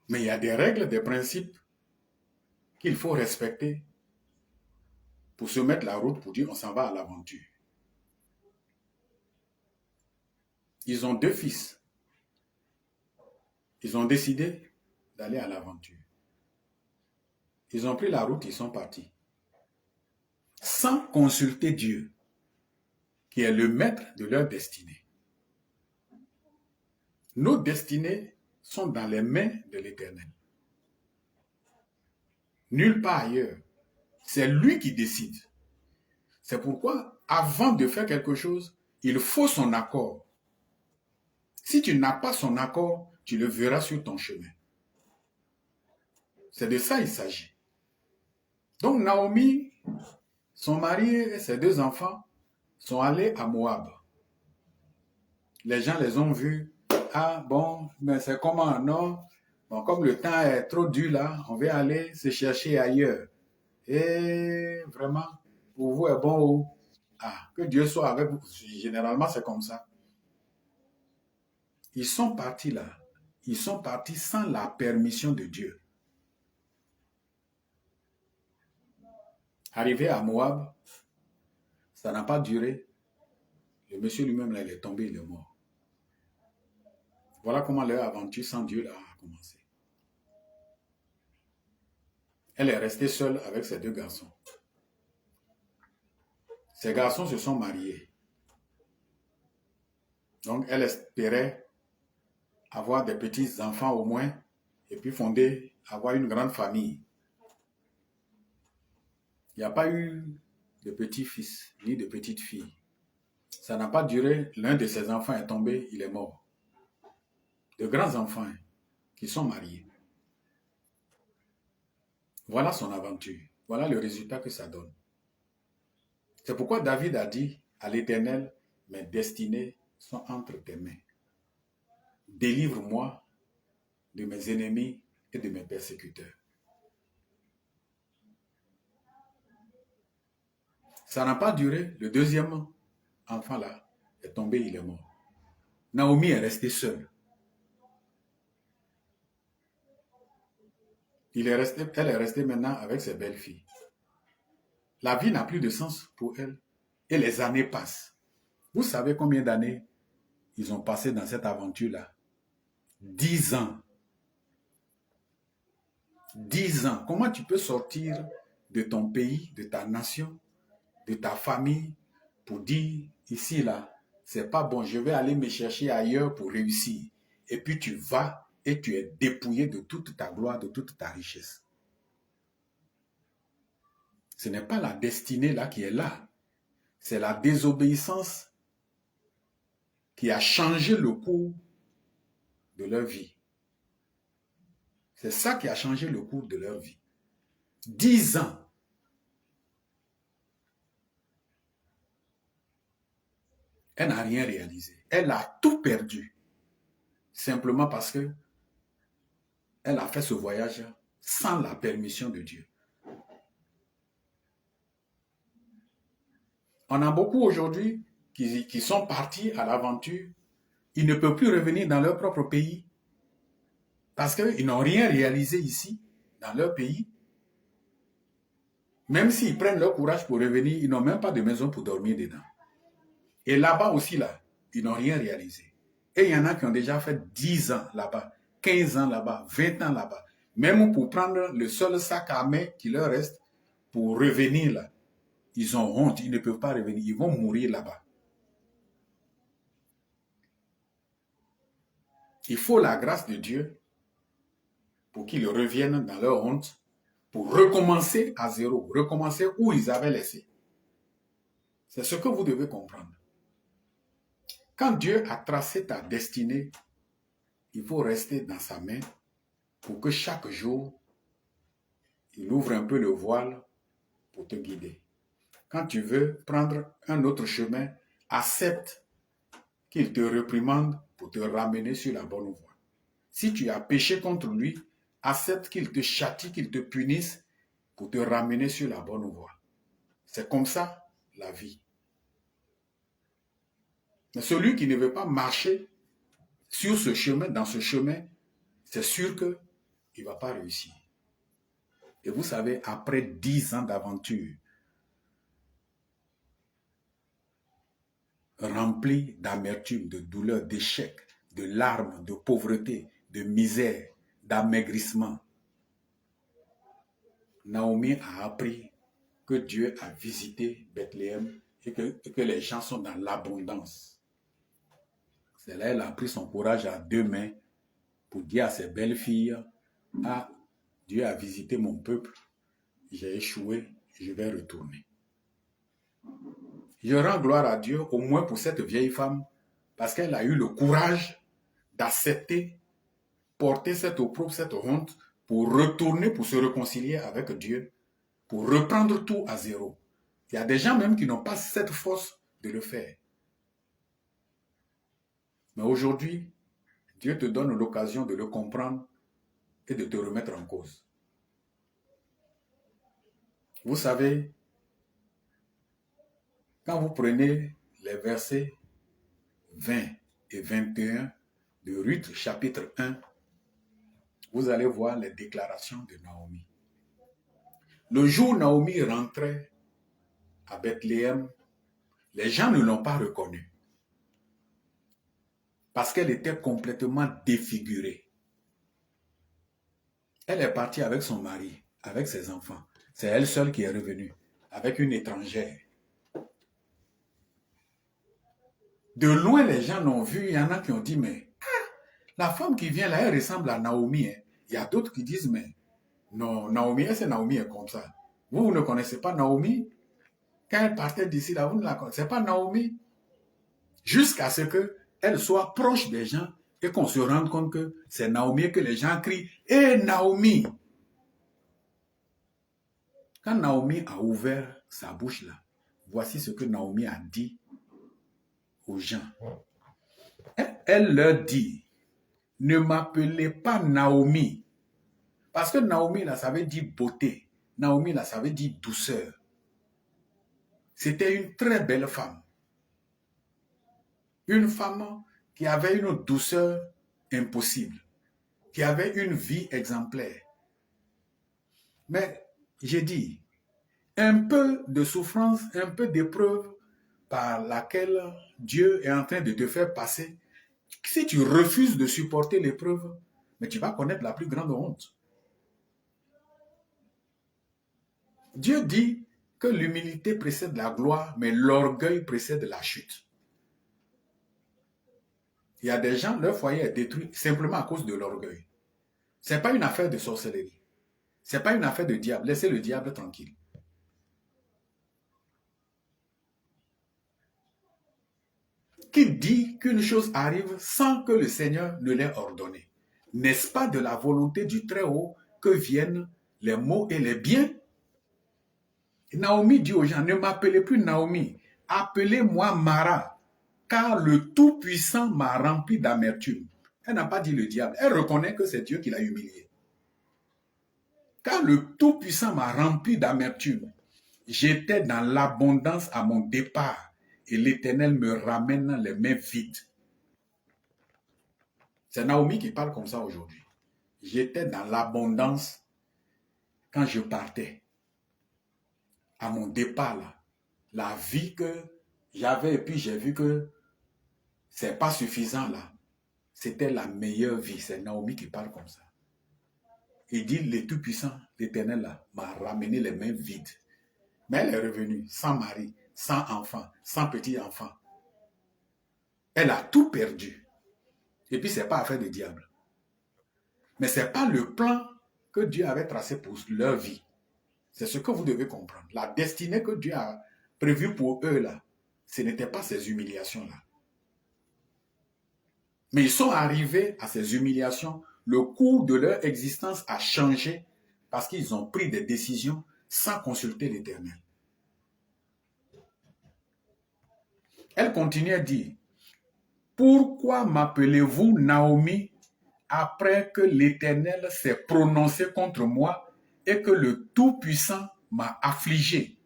Speaker 1: Mais il y a des règles, des principes qu'il faut respecter pour se mettre la route, pour dire on s'en va à l'aventure. Ils ont 2 fils. Ils ont décidé d'aller à l'aventure. Ils ont pris la route, ils sont partis. Sans consulter Dieu, qui est le maître de leur destinée. Nos destinées sont dans les mains de l'Éternel. Nulle part ailleurs. C'est lui qui décide. C'est pourquoi, avant de faire quelque chose, il faut son accord. Si tu n'as pas son accord, tu le verras sur ton chemin. C'est de ça il s'agit. Donc Naomi, son mari et ses 2 enfants sont allés à Moab. Les gens les ont vus. Ah bon, mais c'est comment? Non. Bon, comme le temps est trop dur là, on va aller se chercher ailleurs. Et vraiment, pour vous est bon. Ah, que Dieu soit avec vous. Généralement, c'est comme ça. Ils sont partis là. Ils sont partis sans la permission de Dieu. Arrivé à Moab, ça n'a pas duré. Le monsieur lui-même, là, il est tombé, il est mort. Voilà comment leur aventure sans Dieu là, a commencé. Elle est restée seule avec ses 2 garçons. Ces garçons se sont mariés. Donc, elle espérait avoir des petits-enfants au moins, et puis avoir une grande famille. Il n'y a pas eu de petits-fils, ni de petites-filles. Ça n'a pas duré, l'un de ses enfants est tombé, il est mort. De grands enfants qui sont mariés. Voilà son aventure. Voilà le résultat que ça donne. C'est pourquoi David a dit à l'Éternel, mes destinées sont entre tes mains. Délivre-moi de mes ennemis et de mes persécuteurs. Ça n'a pas duré. Le 2e enfant là est tombé, il est mort. Naomi est restée seule. Elle est restée maintenant avec ses belles-filles. La vie n'a plus de sens pour elle. Et les années passent. Vous savez combien d'années ils ont passé dans cette aventure-là? 10 ans. 10 ans. Comment tu peux sortir de ton pays, de ta nation, de ta famille, pour dire, ici, là, c'est pas bon, je vais aller me chercher ailleurs pour réussir. Et puis tu vas et tu es dépouillé de toute ta gloire, de toute ta richesse. Ce n'est pas la destinée là qui est là. C'est la désobéissance qui a changé le cours de leur vie. C'est ça qui a changé le cours de leur vie. 10 ans. Elle n'a rien réalisé. Elle a tout perdu. Simplement parce que elle a fait ce voyage sans la permission de Dieu. On a beaucoup aujourd'hui qui sont partis à l'aventure. Ils ne peuvent plus revenir dans leur propre pays parce qu'ils n'ont rien réalisé ici, dans leur pays. Même s'ils prennent leur courage pour revenir, ils n'ont même pas de maison pour dormir dedans. Et là-bas aussi, là, ils n'ont rien réalisé. Et il y en a qui ont déjà fait 10 ans là-bas, 15 ans là-bas, 20 ans là-bas. Même pour prendre le seul sac à main qui leur reste pour revenir là, ils ont honte, ils ne peuvent pas revenir, ils vont mourir là-bas. Il faut la grâce de Dieu pour qu'ils reviennent dans leur honte, pour recommencer à zéro, recommencer où ils avaient laissé. C'est ce que vous devez comprendre. Quand Dieu a tracé ta destinée, il faut rester dans sa main pour que chaque jour, Il ouvre un peu le voile pour te guider. Quand tu veux prendre un autre chemin, accepte qu'il te réprimande pour te ramener sur la bonne voie. Si tu as péché contre lui, accepte qu'il te châtie, qu'il te punisse pour te ramener sur la bonne voie. C'est comme ça la vie. Mais celui qui ne veut pas marcher sur ce chemin, dans ce chemin, c'est sûr qu'il ne va pas réussir. Et vous savez, après 10 ans d'aventure, rempli d'amertume, de douleur, d'échecs, de larmes, de pauvreté, de misère, d'amaigrissement, Naomi a appris que Dieu a visité Bethléem et que les gens sont dans l'abondance. C'est là qu'elle a pris son courage à 2 mains pour dire à ses belles filles, « Ah, Dieu a visité mon peuple, j'ai échoué, je vais retourner. » Je rends gloire à Dieu au moins pour cette vieille femme parce qu'elle a eu le courage d'accepter, porter cette opprobre, cette honte pour retourner, pour se réconcilier avec Dieu, pour reprendre tout à zéro. Il y a des gens même qui n'ont pas cette force de le faire. Mais aujourd'hui, Dieu te donne l'occasion de le comprendre et de te remettre en cause. Vous savez, quand vous prenez les versets 20 et 21 de Ruth, chapitre 1, vous allez voir les déclarations de Naomi. Le jour où Naomi rentrait à Bethléem, les gens ne l'ont pas reconnue parce qu'elle était complètement défigurée. Elle est partie avec son mari, avec ses enfants. C'est elle seule qui est revenue, avec une étrangère. De loin, les gens l'ont vue. Il y en a qui ont dit, mais la femme qui vient là, elle ressemble à Naomi. Hein. Il y a d'autres qui disent, mais non, Naomi, c'est Naomi est comme ça. Vous ne connaissez pas Naomi? Quand elle partait d'ici, là, vous ne la connaissez pas Naomi? Jusqu'à ce qu'elle soit proche des gens et qu'on se rende compte que c'est Naomi et que les gens crient « Hé Naomi !» Quand Naomi a ouvert sa bouche là, voici ce que Naomi a dit aux gens. Elle leur dit, ne m'appelez pas Naomi. Parce que Naomi là, ça veut dire beauté. Naomi là, ça veut dire douceur. C'était une très belle femme. Une femme qui avait une douceur impossible. Qui avait une vie exemplaire. Mais j'ai dit, un peu de souffrance, un peu d'épreuve par laquelle Dieu est en train de te faire passer. Si tu refuses de supporter l'épreuve, mais tu vas connaître la plus grande honte. Dieu dit que l'humilité précède la gloire, mais l'orgueil précède la chute. Il y a des gens, leur foyer est détruit simplement à cause de l'orgueil. Ce n'est pas une affaire de sorcellerie. Ce n'est pas une affaire de diable. Laissez le diable tranquille. Qui dit qu'une chose arrive sans que le Seigneur ne l'ait ordonné? N'est-ce pas de la volonté du Très-Haut que viennent les maux et les biens? Naomi dit aux gens, ne m'appelez plus Naomi, appelez-moi Mara, car le Tout-Puissant m'a rempli d'amertume. Elle n'a pas dit le diable, elle reconnaît que c'est Dieu qui l'a humiliée. Car le Tout-Puissant m'a rempli d'amertume. J'étais dans l'abondance à mon départ et l'Éternel me ramène les mains vides. C'est Naomi qui parle comme ça aujourd'hui. J'étais dans l'abondance quand je partais. À mon départ, là, la vie que j'avais, et puis j'ai vu que c'est pas suffisant là. C'était la meilleure vie. C'est Naomi qui parle comme ça. Il dit, le Tout-Puissant, l'Éternel là, m'a ramené les mains vides. Mais elle est revenue sans mari, sans enfant, sans petit-enfant. Elle a tout perdu. Et puis, ce n'est pas affaire de diable. Mais ce n'est pas le plan que Dieu avait tracé pour leur vie. C'est ce que vous devez comprendre. La destinée que Dieu a prévue pour eux, là, ce n'était pas ces humiliations-là. Mais ils sont arrivés à ces humiliations. Le cours de leur existence a changé parce qu'ils ont pris des décisions sans consulter l'Éternel. Elle continue à dire, pourquoi m'appelez-vous Naomi après que l'Éternel s'est prononcé contre moi et que le Tout-Puissant m'a affligé?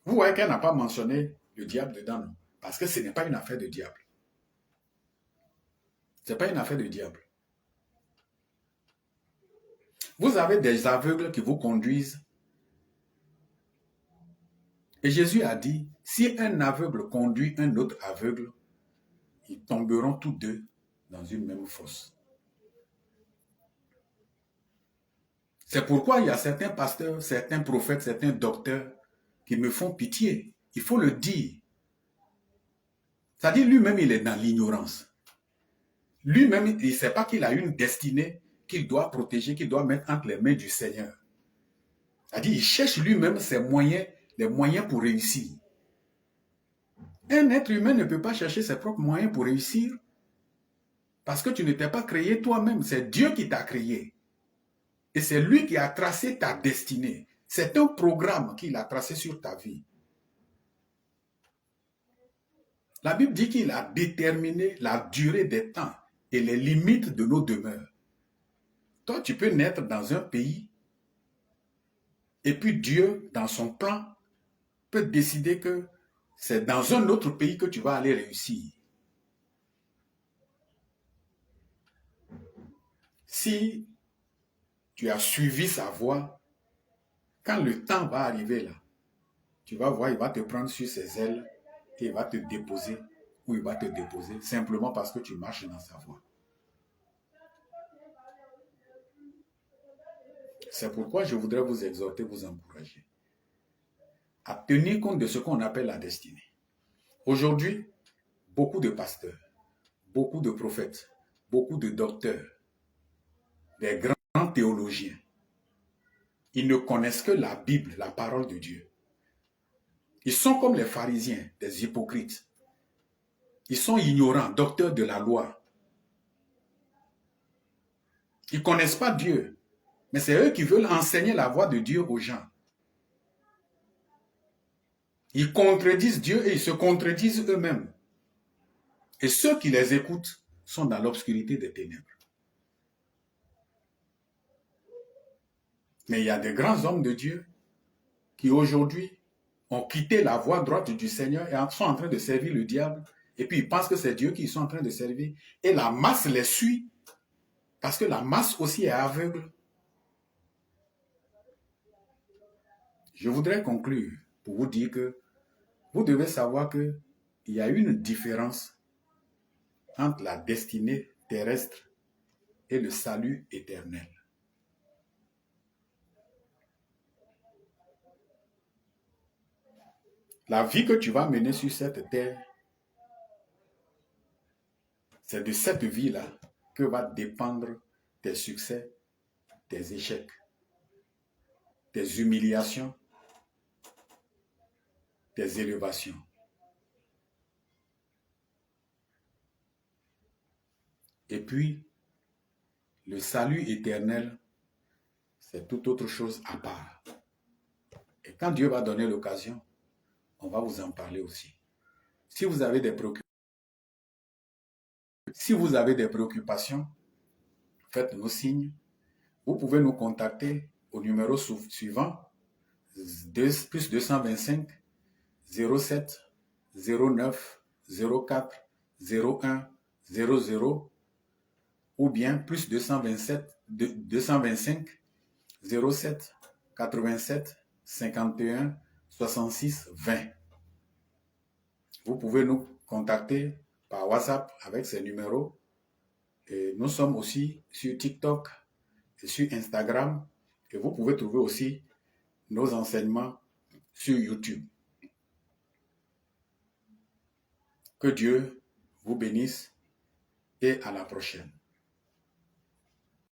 Speaker 1: Vous voyez qu'elle n'a pas mentionné le diable dedans, non? Parce que ce n'est pas une affaire de diable. Ce n'est pas une affaire de diable. Vous avez des aveugles qui vous conduisent. Et Jésus a dit, si un aveugle conduit un autre aveugle, ils tomberont tous deux dans une même fosse. C'est pourquoi il y a certains pasteurs, certains prophètes, certains docteurs qui me font pitié. Il faut le dire. C'est-à-dire lui-même, il est dans l'ignorance. Lui-même, il ne sait pas qu'il a une destinée qu'il doit protéger, qu'il doit mettre entre les mains du Seigneur. C'est-à-dire il cherche lui-même ses moyens, les moyens pour réussir. Un être humain ne peut pas chercher ses propres moyens pour réussir parce que tu ne t'es pas créé toi-même. C'est Dieu qui t'a créé. Et c'est lui qui a tracé ta destinée. C'est un programme qu'il a tracé sur ta vie. La Bible dit qu'il a déterminé la durée des temps et les limites de nos demeures. Toi, tu peux naître dans un pays et puis Dieu, dans son plan, peut décider que c'est dans un autre pays que tu vas aller réussir. Si tu as suivi sa voie, quand le temps va arriver là, tu vas voir, il va te prendre sur ses ailes et il va te déposer où il va te déposer simplement parce que tu marches dans sa voie. C'est pourquoi je voudrais vous exhorter, vous encourager à tenir compte de ce qu'on appelle la destinée. Aujourd'hui, beaucoup de pasteurs, beaucoup de prophètes, beaucoup de docteurs, des grands théologiens, ils ne connaissent que la Bible, la parole de Dieu. Ils sont comme les pharisiens, des hypocrites. Ils sont ignorants, docteurs de la loi. Ils ne connaissent pas Dieu, mais c'est eux qui veulent enseigner la voie de Dieu aux gens. Ils contredisent Dieu et ils se contredisent eux-mêmes. Et ceux qui les écoutent sont dans l'obscurité des ténèbres. Mais il y a des grands hommes de Dieu qui aujourd'hui ont quitté la voie droite du Seigneur et sont en train de servir le diable. Et puis ils pensent que c'est Dieu qu'ils sont en train de servir. Et la masse les suit parce que la masse aussi est aveugle. Je voudrais conclure pour vous dire que vous devez savoir qu'il y a une différence entre la destinée terrestre et le salut éternel. La vie que tu vas mener sur cette terre, c'est de cette vie-là que va dépendre tes succès, tes échecs, tes humiliations, tes élévations. Et puis, le salut éternel, c'est toute autre chose à part. Et quand Dieu va donner l'occasion, on va vous en parler aussi. Si vous avez des préoccupations, faites-nous signe. Vous pouvez nous contacter au numéro suivant, plus 225 07 09 04 01 00 ou bien plus 225 07 87 51 66 20. Vous pouvez nous contacter par WhatsApp avec ces numéros. Et nous sommes aussi sur TikTok et sur Instagram. Et vous pouvez trouver aussi nos enseignements sur YouTube. Que Dieu vous bénisse et à la prochaine.